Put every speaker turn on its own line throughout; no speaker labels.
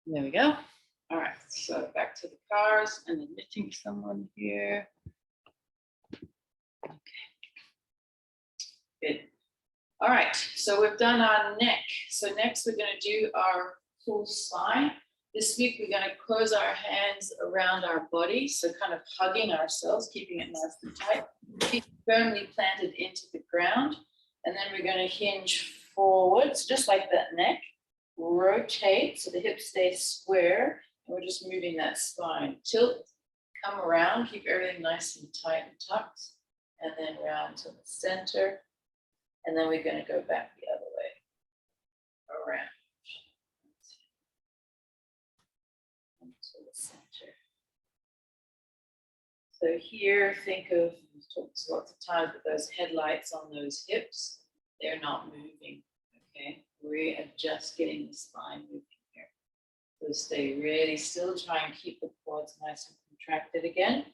There we go. All right, so back to the cars and admitting someone here. Okay. Good. All right, so we've done our neck. So next we're going to do our full spine. This week we're going to close our hands around our body, so kind of hugging ourselves, keeping it nice and tight, feet firmly planted into the ground, and then we're going to hinge forwards, just like that neck. Rotate so the hips stay square, and we're just moving that spine. Tilt, come around, keep everything nice and tight and tucked, and then round to the center, and then we're going to go back the other way, around. To the center. So here, think of, we've talked lots of times, but those headlights on those hips, they're not moving, okay? We are just getting the spine moving here. So stay really still, try and keep the quads nice and contracted again.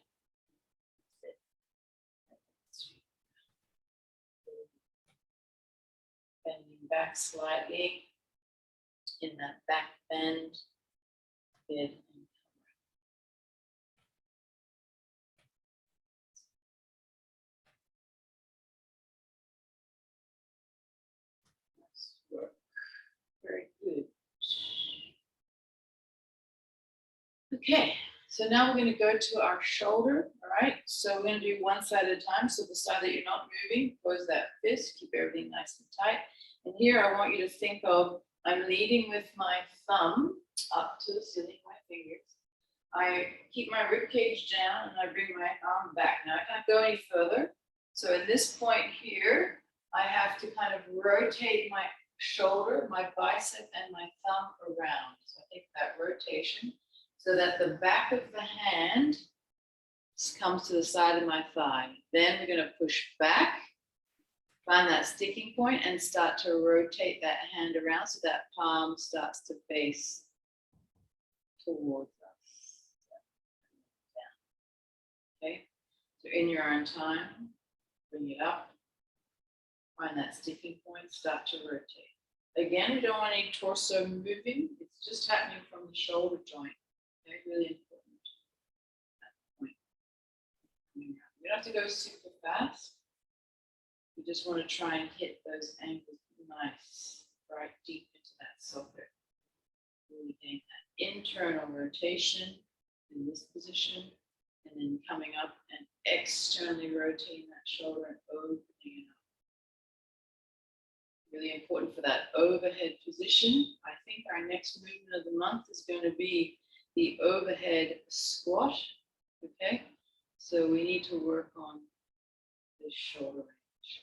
Bending back slightly in that back bend. Good. Work. Very good. Okay, so now we're going to go to our shoulder. All right, so we're going to do one side at a time. So the side that you're not moving, close that fist, keep everything nice and tight. And here I want you to think of, I'm leading with my thumb up to the ceiling, my fingers. I keep my rib cage down and I bring my arm back. Now I can't go any further. So at this point here, I have to kind of rotate my shoulder, my bicep, and my thumb around. So I think that rotation so that the back of the hand comes to the side of my thigh. Then we're going to push back, find that sticking point, and start to rotate that hand around so that palm starts to face towards us. Okay, so in your own time, bring it up. Find that sticking point, start to rotate. Again, we don't want any torso moving. It's just happening from the shoulder joint. Okay, really important. That point. You don't have to go super fast. You just want to try and hit those angles nice, right deep into that socket. Really getting that internal rotation in this position, and then coming up and externally rotating that shoulder and opening it up. Really important for that overhead position. I think our next movement of the month is going to be the overhead squat. Okay, so we need to work on this shoulder range.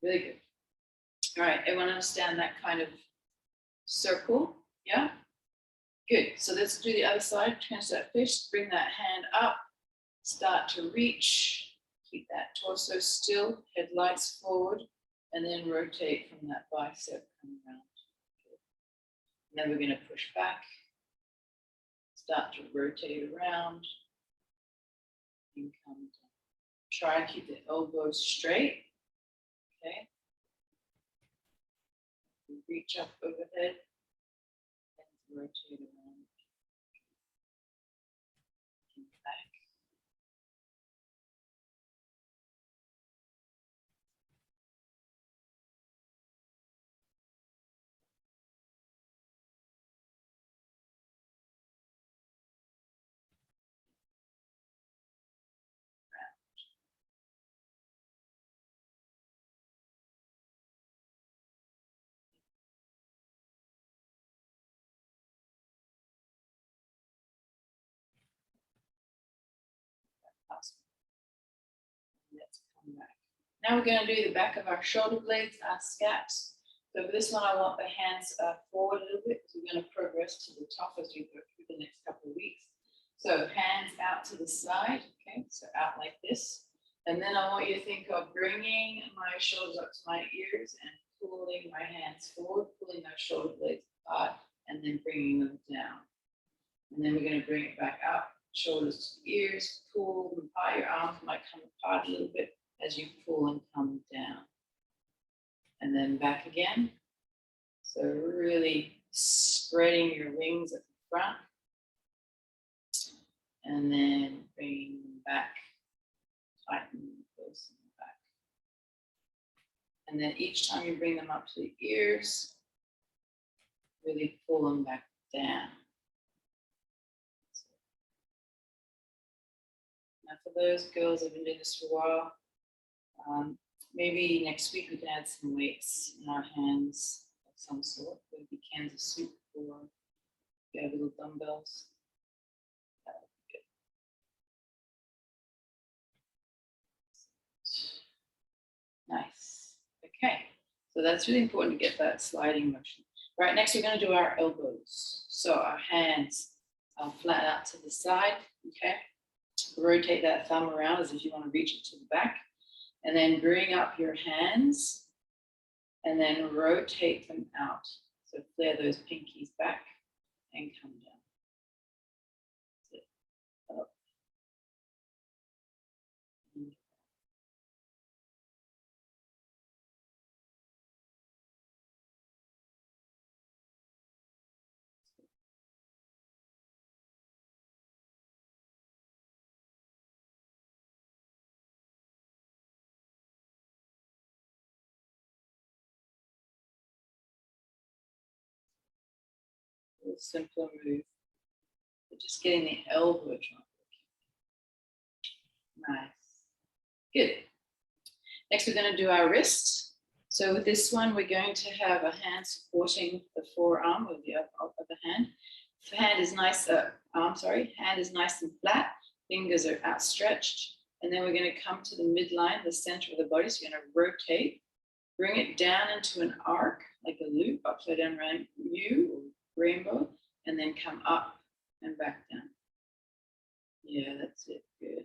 Really good. All right, everyone understand that kind of circle? Yeah? Good. So let's do the other side. Turn that fist, bring that hand up, start to reach, keep that torso still, head lights forward, and then rotate from that bicep, come around. And then we're going to push back, start to rotate around, and come down. Try and keep the elbows straight. Okay. Reach up overhead and rotate around. And back. Let's come back. Now we're going to do the back of our shoulder blades, our scaps. So for this one, I want the hands forward a little bit because we're going to progress to the top as we go through the next couple of weeks. So hands out to the side, okay, so out like this. And then I want you to think of bringing my shoulders up to my ears and pulling my hands forward, pulling those shoulder blades apart, and then bringing them down. And then we're going to bring it back up, shoulders to ears, pull them apart. Your arms might come apart a little bit as you pull and come down. And then back again. So really spreading your wings at the front. And then bring them back, tighten those in the back. And then each time you bring them up to the ears, really pull them back down. Now for those girls who have been doing this for a while, maybe next week we can add some weights in our hands of some sort. Maybe cans of soup, or if you have little dumbbells. That would be good. Nice. Okay, so that's really important to get that sliding motion. Right, next we're going to do our elbows. So our hands are flat out to the side, okay? Rotate that thumb around as if you want to reach it to the back. And then bring up your hands and then rotate them out. So flare those pinkies back and come down. That's it. Up. A simpler move, but just getting the elbow joint. Nice. Good. Next, we're going to do our wrist. So with this one, we're going to have a hand supporting the forearm of the other hand. Hand is nice. Hand is nice and flat. Fingers are outstretched, and then we're going to come to the midline, the center of the body. So you're going to rotate, bring it down into an arc, like a loop, upside down around U or rainbow, and then come up and back down. Yeah, that's it. Good.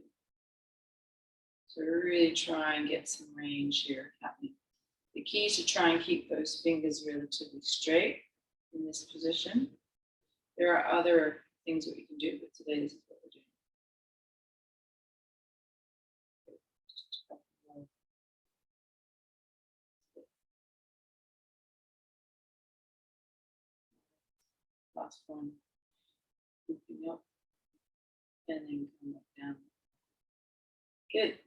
So really try and get some range here happening. The key is to try and keep those fingers relatively straight in this position. There are other things that we can do, but today this is what we're doing. Last one. Looping up and then come back down. Good.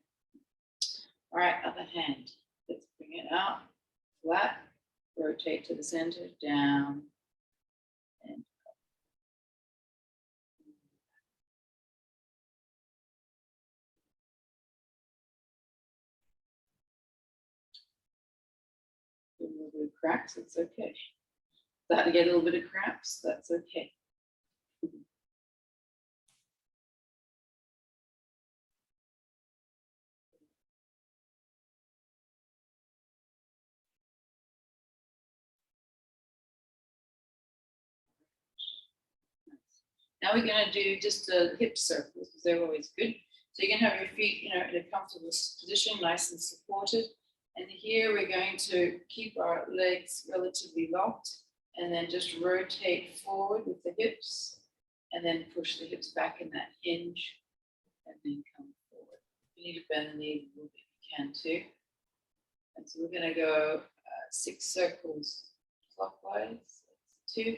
All right, other hand. Let's bring it out, flat, rotate to the center, down, and up. A little bit of cracks, it's okay. Start to get a little bit of cramps, that's okay. Now we're going to do just the hip circles because they're always good. So you can have your feet, in a comfortable position, nice and supported. And here we're going to keep our legs relatively locked and then just rotate forward with the hips and then push the hips back in that hinge and then come forward. If you need to bend the knee a little bit, you can too. And so we're going to go 6 circles clockwise. That's 2.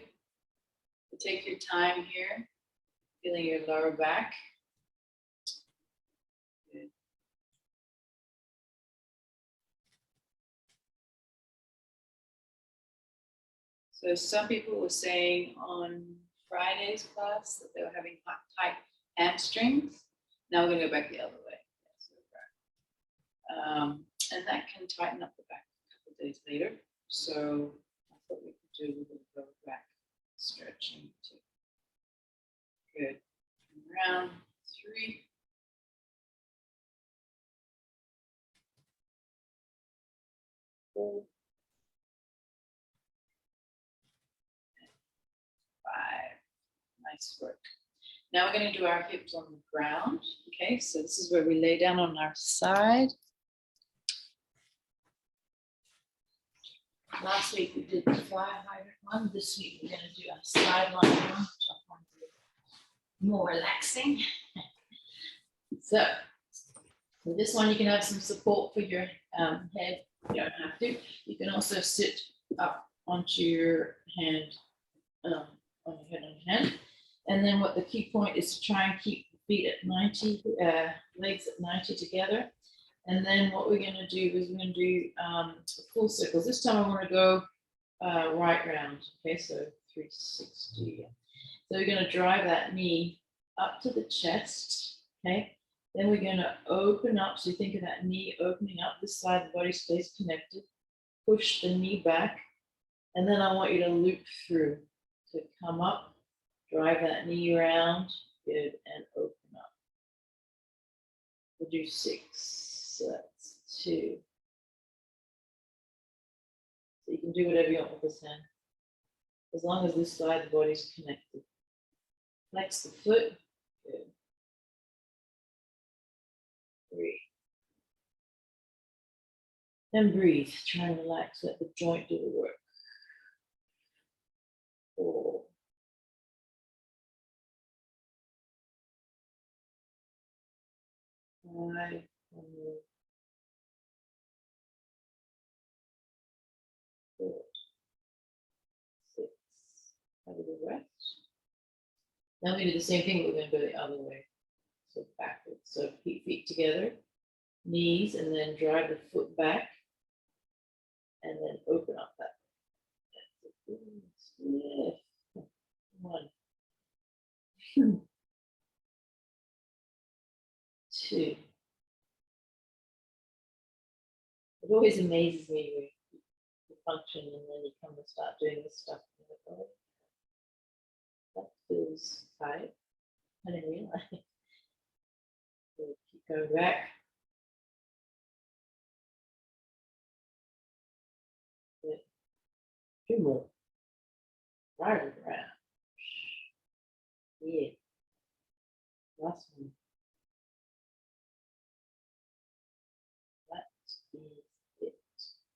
So take your time here, feeling your lower back. Good. So some people were saying on Friday's class that they were having tight hamstrings. Now we're going to go back the other way. And that can tighten up the back a couple of days later. So I thought we could do a little bit of lower back stretching too. Good. Around 3. 4. 5. Nice work. Now we're going to do our hips on the ground. Okay, so this is where we lay down on our side. Last week we did the fly hydrant one. This week we're going to do a sideline one, which I find more relaxing. So with this one, you can have some support for your head. You don't have to. You can also sit up onto your hand on your head and hand. And then what the key point is to try and keep the feet at 90, legs at 90 together. And then what we're going to do is we're going to do full circles. This time I want to go right round. Okay, so 360. So we're going to drive that knee up to the chest. Okay, then we're going to open up. So you think of that knee opening up. This side of the body stays connected. Push the knee back. And then I want you to loop through. So come up, drive that knee around. Good, and open up. We'll do 6. So that's 2. So you can do whatever you want with this hand, as long as this side of the body is connected. Flex the foot. Good. 3. Then breathe. Try and relax. Let the joint do the work. 4. 5. 4. 6. Have a little rest. Now we do the same thing, but we're going to go the other way. So backwards. So feet together, knees, and then drive the foot back, and then open up that. 1. 2. It always amazes me when you function and then you come and start doing this stuff. That feels tight. I didn't realize. We'll keep going back. Good. 2 more. Right around. Yeah. Last one. That is it.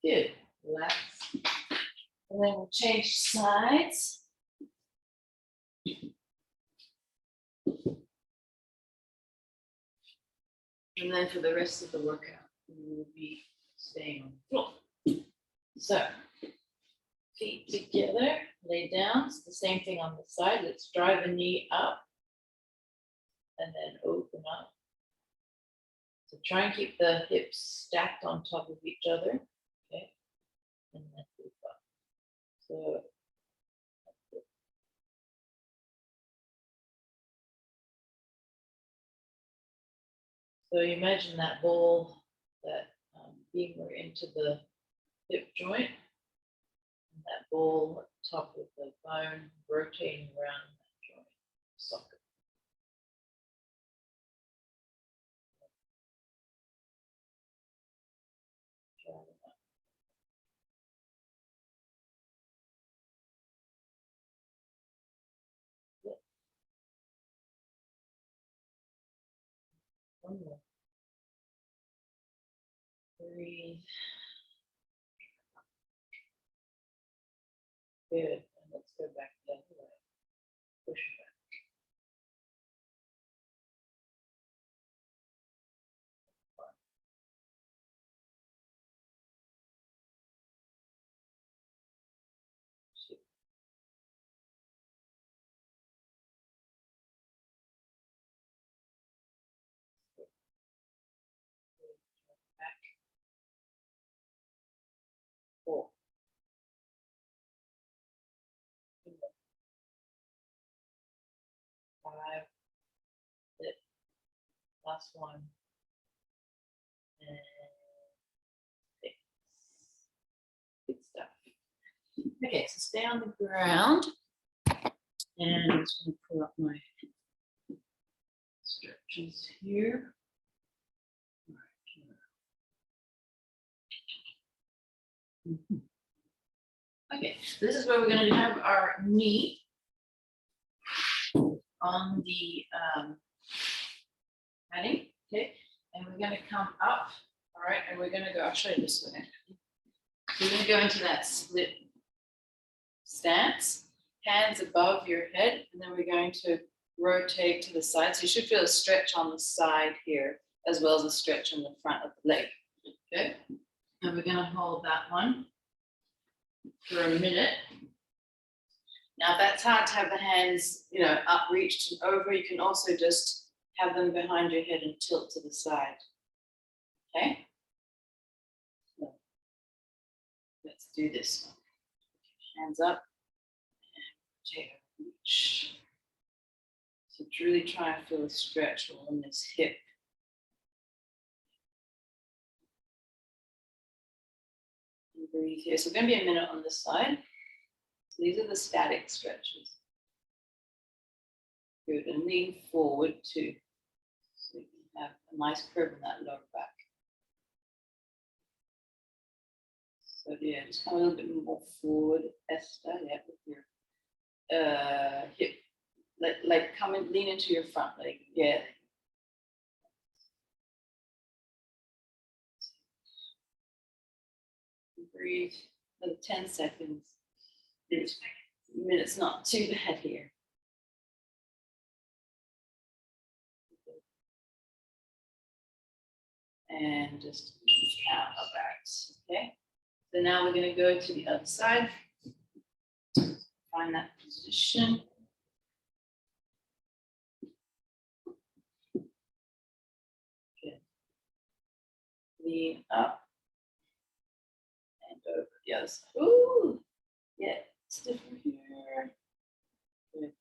Good. Relax. And then we'll change sides. And then for the rest of the workout, we will be staying on the floor. So, feet together, lay down. It's the same thing on the side. Let's drive the knee up and then open up. So try and keep the hips stacked on top of each other. Okay, and then move up. So So you imagine that ball, that beamer into the hip joint, and that ball at the top of the bone rotating around that joint socket. One more. Breathe. Good. And let's go back the other way. Push back. Two. Back. 4. 5. Last one. And 6. Good stuff. Okay, so stay on the ground. And I'm just going to pull up my stretches here. Okay, so this is where we're going to have our knee on the padding, okay, and we're going to come up, all right, and we're going to go, I'll show you this way. So we're going to go into that split stance, hands above your head, and then we're going to rotate to the side. So you should feel a stretch on the side here, as well as a stretch in the front of the leg, okay? And we're going to hold that one for a minute. Now, if that's hard to have the hands, up reached and over, you can also just have them behind your head and tilt to the side. Okay? So, let's do this one. Hands up and potato reach. So really try and feel a stretch along this hip. And breathe here. So we're going to be a minute on this side. So these are the static stretches. Good, and lean forward too. So you can have a nice curve in that lower back. So yeah, just come a little bit more forward, Esther, yeah, with your hip. Like come and lean into your front leg, yeah. Breathe, another 10 seconds. Minutes not too bad here. And just out of that, okay? So now we're going to go to the other side. Find that position. Good. Lean up and over the other side. Ooh, yeah, it's different here. Good.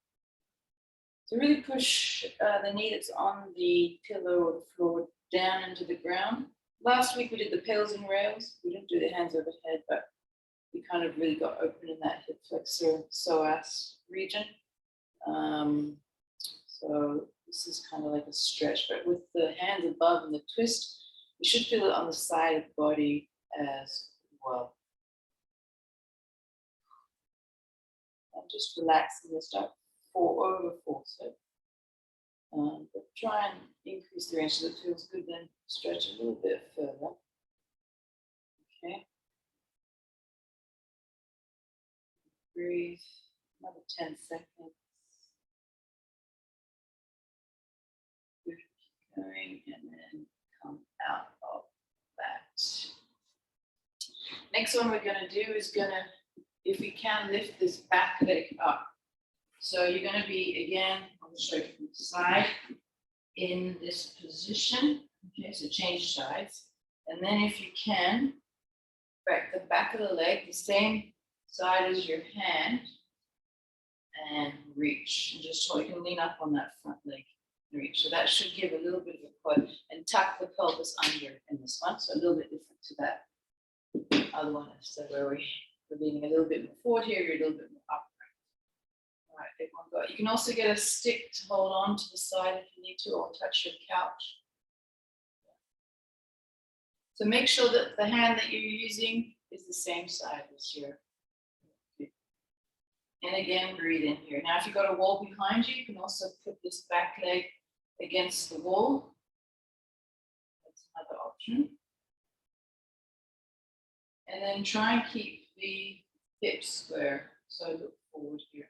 So really push the knee that's on the pillow or the floor down into the ground. Last week we did the pillows and rails. We didn't do the hands overhead, but we kind of really got open in that hip flexor psoas region. So this is kind of like a stretch, but with the hands above and the twist, you should feel it on the side of the body as well. And just relax and start over four. So, but try and increase the range so it feels good, then stretch a little bit further. Okay. Breathe, another 10 seconds. Good, keep going, and then come out of that. Next one we're going to do is if we can, lift this back leg up. So you're going to be, again, I'll show you from the side, in this position. Okay, so change sides. And then if you can, back the back of the leg, the same side as your hand, and reach. And just so you can lean up on that front leg and reach. So that should give a little bit of a push and tuck the pelvis under in this one. So a little bit different to that other one. So where we're leaning a little bit more forward here, you're a little bit more upright. All right, big one go. You can also get a stick to hold on to the side if you need to, or touch your couch. So make sure that the hand that you're using is the same side as your. And again, breathe in here. Now, if you've got a wall behind you, you can also put this back leg against the wall. That's another option. And then try and keep the hips square. So look forward here.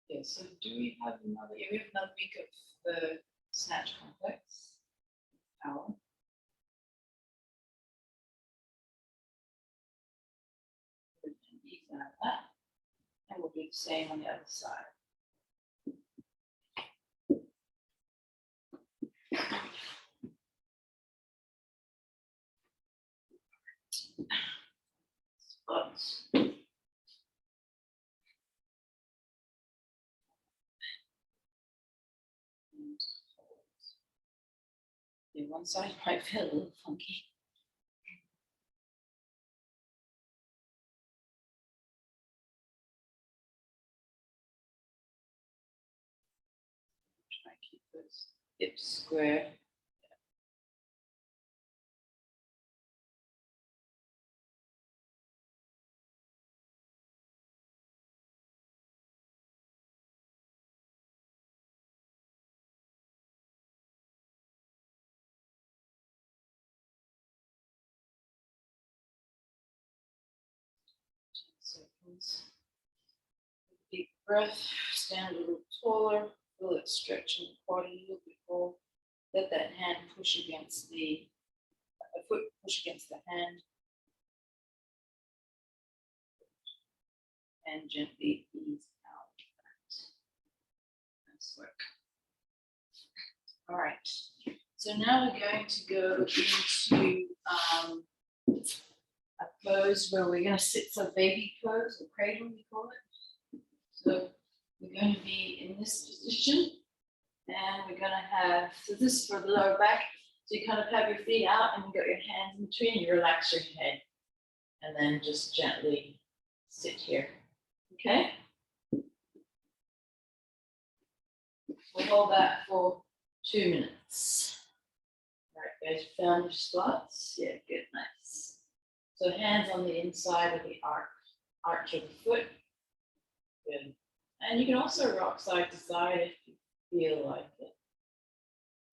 Yeah, so do we have another? Yeah, we have another week of the snatch complex. Power. Ease out of that. And we'll do the same on the other side. Spots. Yeah, one side might feel a little funky. Try to keep those hips square. Seconds. Deep breath, stand a little taller feel it stretching the quad a little bit more. Let that hand push against the foot, push against the hand, and gently ease out of that. Nice work. All right. So now we're going to go into a pose where we're going to sit, so baby pose, or cradle we call it. So we're going to be in this position, and we're going to have, so this is for the lower back, so you kind of have your feet out and you got your hands in between, you relax your head, and then just gently sit here, okay? We'll hold that for 2 minutes. All right, guys, found your spots? Yeah, good, nice. So hands on the inside of the arch of the foot. Good. And you can also rock side to side if you feel like it.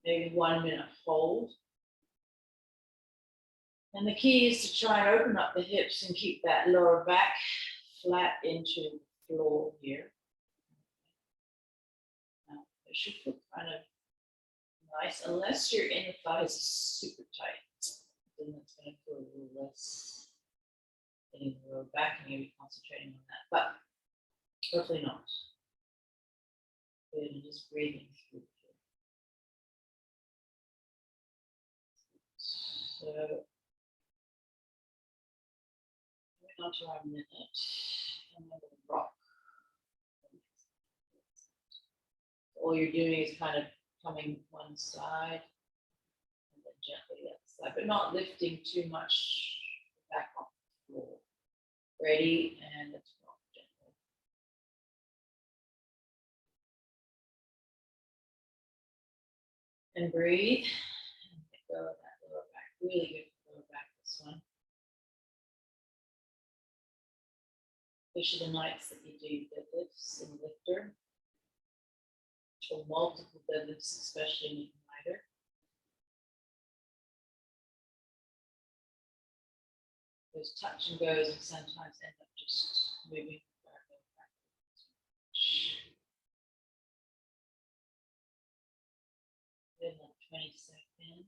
Maybe 1 minute hold. And the key is to try and open up the hips and keep that lower back flat into the floor here. Now, it should feel kind of nice, unless your inner thigh is super tight. Then it's going to feel a little less in the lower back, and you'll be concentrating on that. But hopefully not. Good, and just breathing through here. So, moving on to our minute, and then we'll rock. All you're doing is kind of coming one side, and then gently the other side, but not lifting too much back off the floor. Ready, and let's rock gently. And breathe, and let go of that lower back. Really good for lower back, this one. Especially the nights that you do deadlifts in lifter, or multiple deadlifts, especially in the lighter. Those touch and goes and sometimes end up just moving back. In like 20 seconds.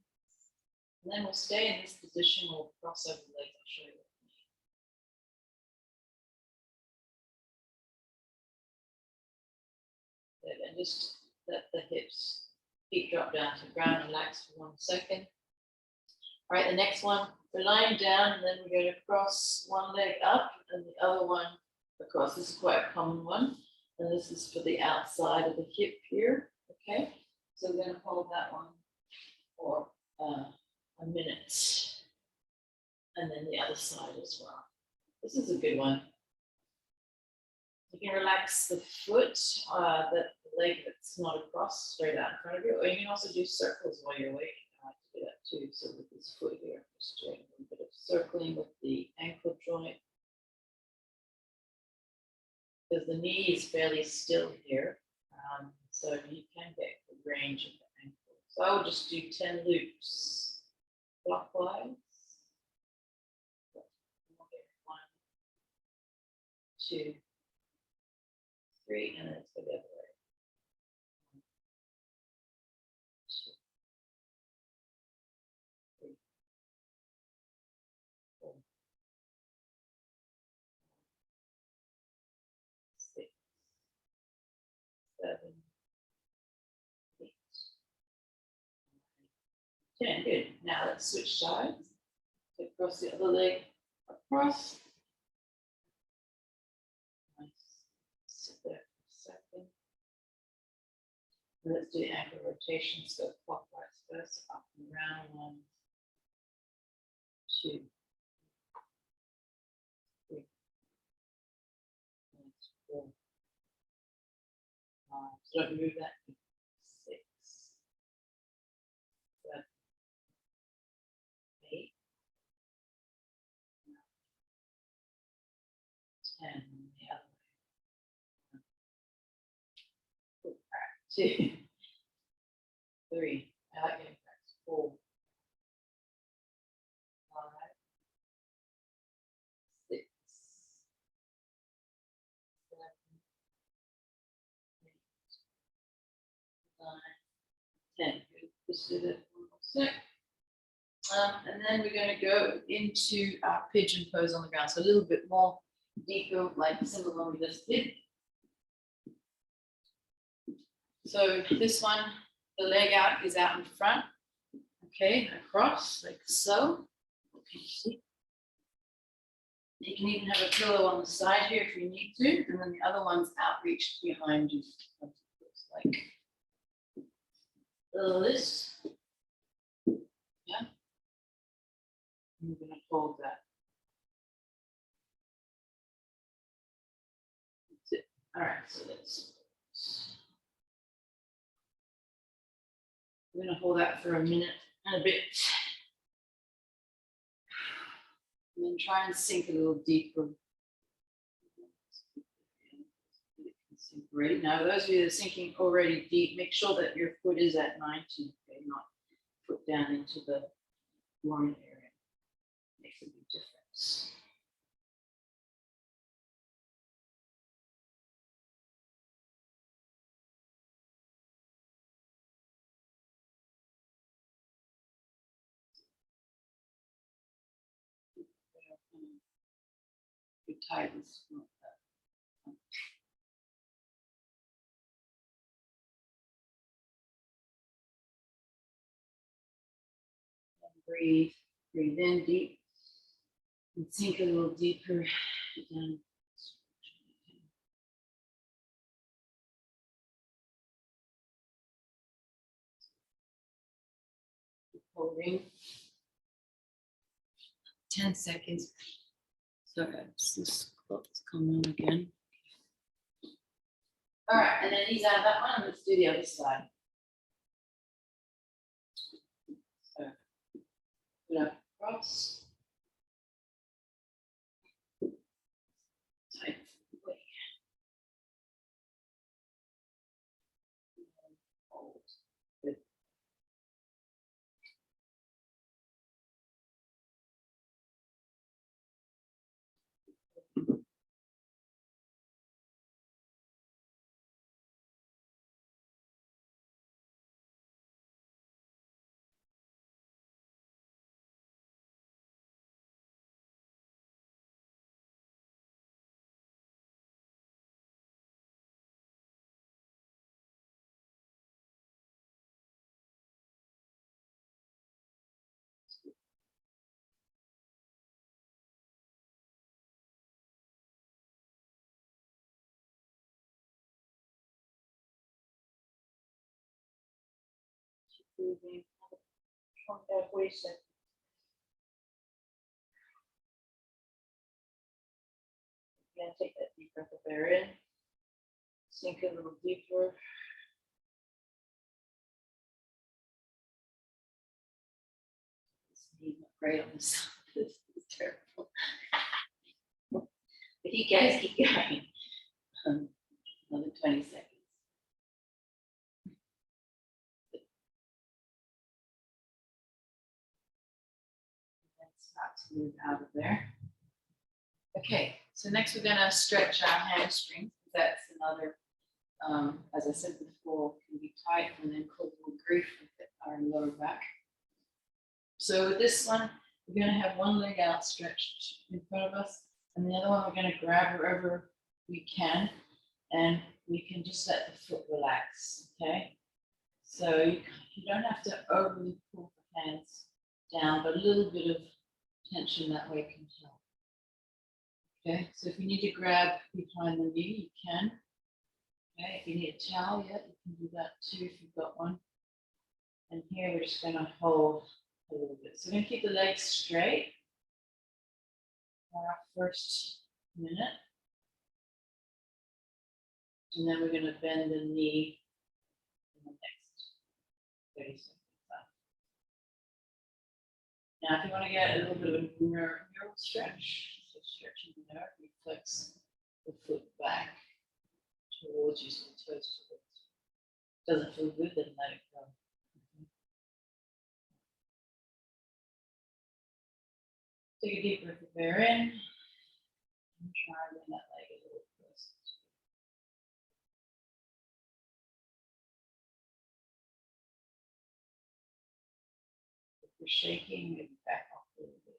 And then we'll stay in this position, we'll cross over the legs. I'll show you what I mean. Good. And just let the hips, feet drop down to the ground, relax for 1 second. All right, the next one, we're lying down, and then we're going to cross one leg up and the other one across. This is quite a common one, and this is for the outside of the hip here, okay? So we're going to hold that one for a minute, and then the other side as well. This is a good one. You can relax the foot, the leg that's not across, straight out in front of you, or you can also do circles while you're waiting. I like to do that too. So with this foot here, just doing a little bit of circling with the ankle joint, because the knee is fairly still here, so you can get the range of the ankle. So I will just do 10 loops clockwise. 1, 2, 3, and then let's go the other way. 1, 2, 3, 4, 6, 7, 8, 9, 10. Good. Now let's switch sides. So cross the other leg across. Nice. Sit there for a second. And let's do ankle rotations. Go clockwise first, up and around. 1, 2, 3, 4, 5. So don't move that. 6, 7, 8, 9, 10. The other way. 1, 2, 3. I like getting practice. 4, 5, 6, 7, 8, Okay, just do that one more sec. And then we're going to go into our pigeon pose on the ground. So a little bit more deeper, like similar one we just did. So this one, the leg out is out in front. Okay, across like so. Can you see? You can even have a pillow on the side here if you need to, and then the other one's outreached behind you. Looks like this. Yeah. I'm going to hold that. That's it. All right, so let's. We're going to hold that for a minute and a bit. And then try and sink a little deeper. Great. Now, those of you that are sinking already deep, make sure that your foot is at 90, okay, not foot down into the groin area. Makes a big difference. Good tightness. Breathe, breathe in deep, and sink a little deeper down. Holding 10 seconds. Sorry, this clock's come on again. All right, and then he's out of that one. Let's do the other side. So, put up across. Tight. Hold. Good. Breathing. 40 seconds. Again, take that deep breath of air in. Sink a little deeper. This knee not great on this. This is terrible. But you guys keep going. Another 20 seconds. Start to move out of there. Okay, so next we're going to stretch our hamstrings. That's another, as I said before, can be tight and then cause a little grief with our lower back. So with this one, we're going to have one leg outstretched in front of us, and the other one we're going to grab wherever we can, and we can just let the foot relax. Okay, so you don't have to overly pull the hands down, but a little bit of tension that way can help. Okay, so if you need to grab behind the knee, you can. Okay, if you need a towel yet, you can do that too if you've got one. And here we're just going to hold a little bit. So we're going to keep the legs straight for our first minute. And then we're going to bend the knee in the next 30 seconds. Now, if you want to get a little bit of a neural stretch, so stretching the nerve, you flex the foot back towards you, so the toes towards. Doesn't feel good, then let it go. Take a deep breath of air in, and try and bring that leg a little closer. you're shaking, maybe back off a little bit.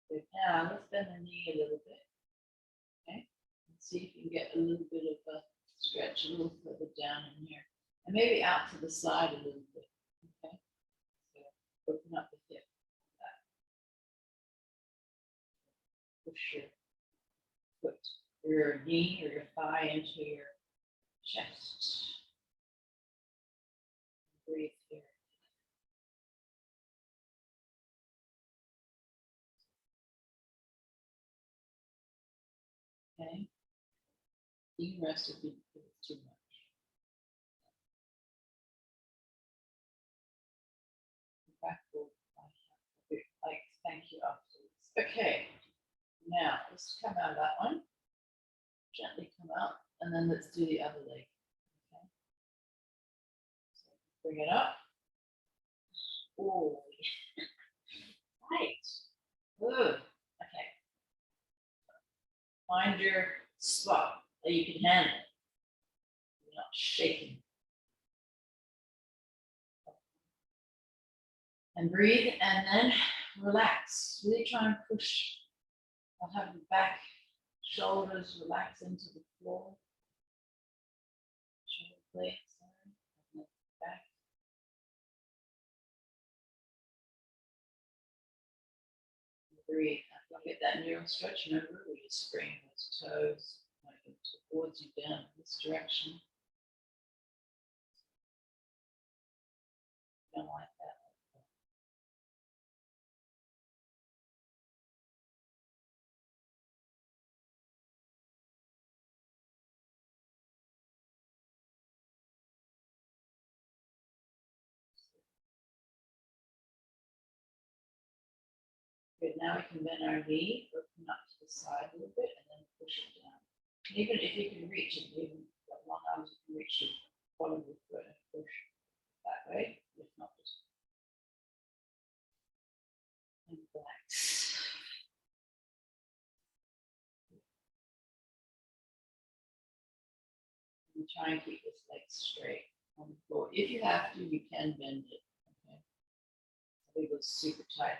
Good. Now let's bend the knee a little bit. Okay. And see if you can get a little bit of a stretch a little further down in here. And maybe out to the side a little bit. Okay. So open up the hip. Push your foot, your knee or your thigh into your chest. Breathe here. Okay. You can rest if it's too much. Back forward. Like, thank you afterwards. Okay. Now let's come out of that one. Gently come out, and then let's do the other leg. Okay. So bring it up. Oh, right. Good. Okay. Find your spot that you can handle. You're not shaking. And breathe, and then relax. Really try and push. I'll have the back shoulders relax into the floor. Shoulder blades, sorry. Back. Breathe. I'll get that neural stretch. Remember, we just bring those toes towards you down this direction. Don't like that. Good, now we can bend our knee, open up to the side a little bit, and then push it down. Even if you can reach it, even like one arm, you can reach it, bottom of your foot and push that way. If not, just and relax. And try and keep this leg straight on the floor. If you have to, you can bend it. Okay, so it goes super tight.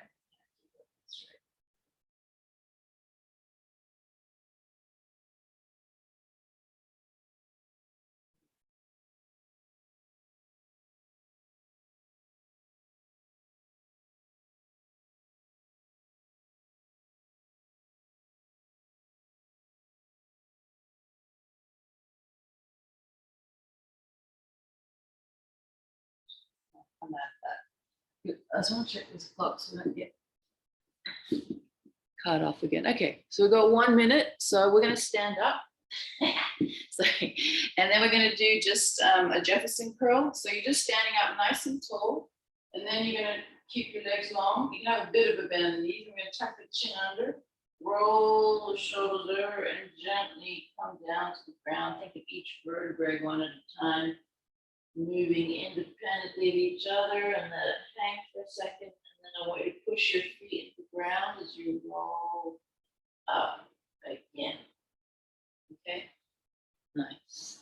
Come out of that. Good. I just want to check this clock so I don't get cut off again. Okay, so we've got 1 minute. So we're going to stand up. Sorry. And then we're going to do just a Jefferson curl. So you're just standing up nice and tall. And then you're going to keep your legs long. You can have a bit of a bend in the knees. I'm going to tuck the chin under. Roll the shoulders over and gently come down to the ground. Think of each vertebrae one at a time, moving independently of each other, and let it hang for a second. And then I want you to push your feet into the ground as you roll up again. Okay, nice.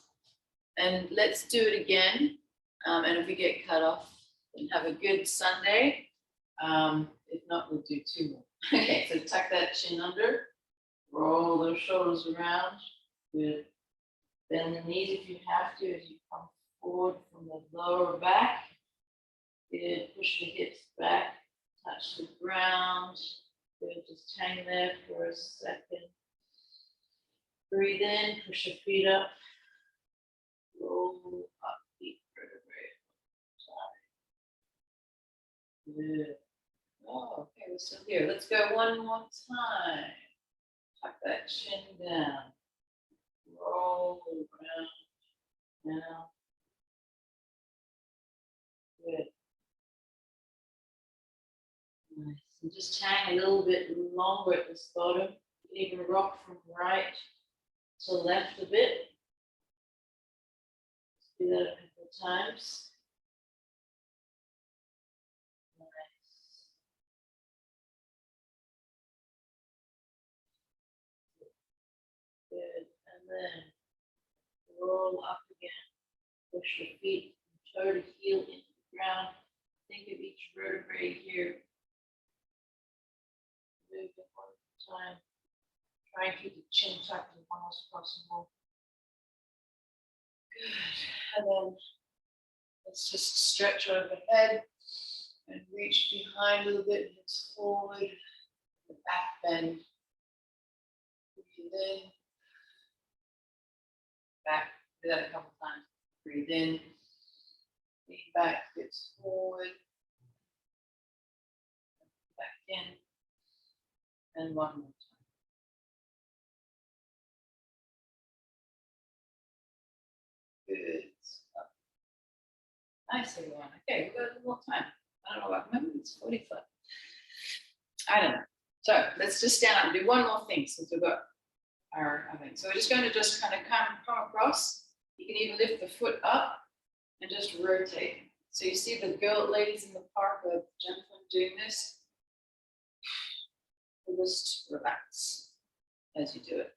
And let's do it again. And if we get cut off, then have a good Sunday. If not, we'll do 2 more. Okay, so tuck that chin under, roll those shoulders around. Good. Bend the knees if you have to as you come forward from the lower back. Good. Push the hips back, touch the ground. Good. Just hang there for a second. Breathe in, push your feet up. Roll up, feet vertebrae. Good. Oh, okay, we're still here. Let's go one more time. Tuck that chin down. Roll around down. Good. Nice. And just hang a little bit longer at this bottom. You can even rock from right to left a bit. Do that a couple of times. Nice. Good. And then roll up again. Push your feet from toe to heel into the ground. Think of each vertebrae here. Move it one at a time. Try and keep the chin tucked as long as possible. Good. And then let's just stretch overhead and reach behind a little bit, hips forward, the back bend. Breathe in, back, do that a couple times. Breathe in, lean back, hips forward, back in, and one more time. Good stuff. Nice, everyone. Okay, we've got a little more time. I don't know what, maybe it's 45. I don't know. So let's just stand up and do one more thing since we've got our thing. So we're just going to just kind of come across. You can even lift the foot up and just rotate. So you see the ladies in the park or the gentlemen doing this. Just relax as you do it.